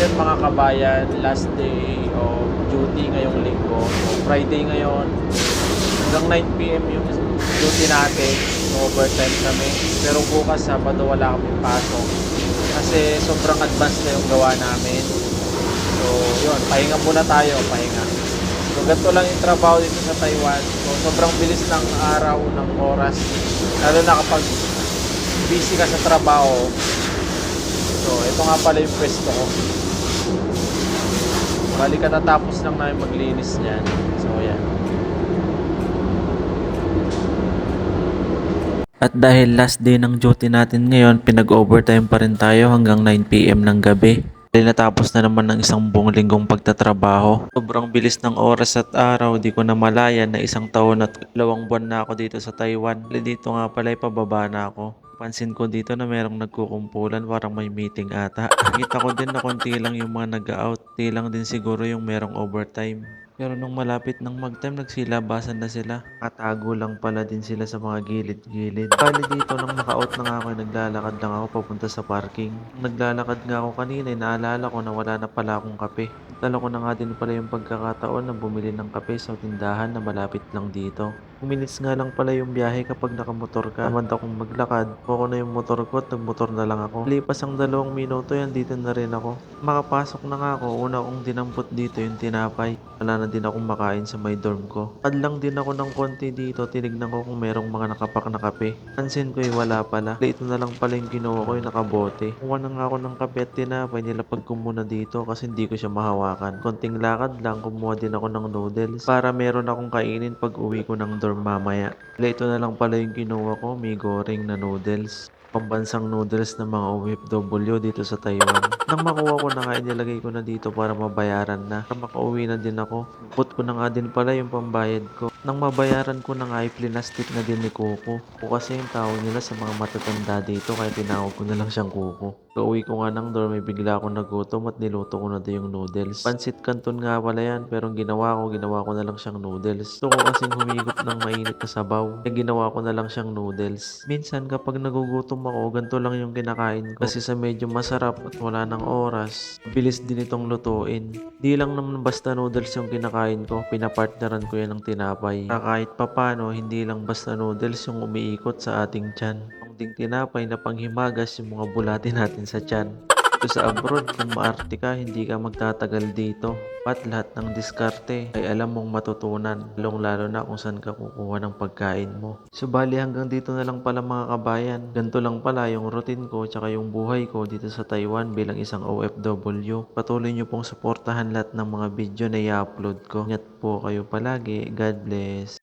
yun mga kabayan, last day of duty ngayong linggo. So, Friday ngayon, hanggang 9 p.m. yung duty natin. So, overtime kami. Pero bukas Sabado wala kami pasok. Kasi sobrang advance na yung gawa namin. So, yun, pahinga muna tayo, pahinga. So, ganito lang yung trabaho dito sa Taiwan. So, sobrang bilis ng araw, ng oras. Lalo na kapag busy ka sa trabaho. So, ito nga pala yung pwesto ko. Bali katatapos lang namin maglinis niyan. So, yan. At dahil last day ng duty natin ngayon, pinag-overtime pa rin tayo hanggang 9 p.m. ng gabi. Dahil natapos na naman ng isang buong linggong pagtatrabaho. Sobrang bilis ng oras at araw, di ko na malayan na 1 taon at 2 buwan na ako dito sa Taiwan. Dito nga pala ipababa na ako. Pansin ko dito na merong nagkukumpulan, parang may meeting ata. Nakita ko din na konti lang yung mga nag-out. Konti lang din siguro yung merong overtime. Pero nung malapit ng mag-time, nagsilabasan na sila. Katago lang pala din sila sa mga gilid-gilid. Bali dito, nang naka-out na nga ako, naglalakad lang ako papunta sa parking. Nung naglalakad nga ako kanina, naalala ko na wala na pala akong kape. Dala ko na nga din pala yung pagkakataon na bumili ng kape sa tindahan na malapit lang dito. 2 minutes nga lang pala yung biyahe kapag nakamotor ka. Tamad akong maglakad. Kuha ko na yung motor ko at nagmotor na lang ako. Lipas ang 2 minuto yan, dito na rin ako. Makapasok na nga ako, una kong dinampot dito yung tinapay. Wala na din akong makain sa may dorm ko. Padlang din ako ng konti dito, tinignan ko kung merong mga nakapak na kape. Pansin ko wala pala. Ito na lang pala yung kinuha ko, yung nakabote. Kuha na nga ako ng kape at tinapay, nilapag ko muna dito kasi hindi ko siya mahawakan. Konting lakad lang, kumuha din ako ng noodles para meron akong kainin pag uwi ko ng dorm mamaya. Ito na lang pala yung kinuha ko, may goreng na noodles. Pambansang noodles ng mga OFW dito sa Taiwan. Nang makuha ko na nga, inilagay ko na dito para mabayaran na. Para makauwi na din ako. Put ko na nga din pala yung pambayad ko. Nang mabayaran ko na nga, iplinastik na din ni Coco. Coco kasi yung tawag nila sa mga matatanda dito, kaya tinawag ko na lang siyang Coco. Pauwi ko nga ng dorm, may bigla akong nagutom at niluto ko na din yung noodles. Pansit Canton nga pala yan, pero ang ginawa ko na lang siyang noodles. Gusto ko kasing humigop ng mainit na sabaw, kaya ginawa ko na lang siyang noodles. Minsan kapag nagugutom ako, ganito lang yung kinakain ko. Kasi sa medyo masarap at wala ng oras, bilis din itong lutuin. Di lang naman basta noodles yung kinakain ko, pinapartneran ko yan ng tinapay. Para kahit papano, hindi lang basta noodles yung umiikot sa ating tiyan. Ang ding tinapay na panghimagas yung mga bulati natin sa tiyan. Dito sa abroad, kung maarte ka, hindi ka magtatagal dito. At lahat ng diskarte ay alam mong matutunan, lalong-lalo na kung saan ka kukuha ng pagkain mo. So bali hanggang dito na lang pala mga kabayan. Ganito lang pala yung routine ko tsaka yung buhay ko dito sa Taiwan bilang isang OFW. Patuloy nyo pong suportahan lahat ng mga video na i-upload ko. Ingat po kayo palagi. God bless.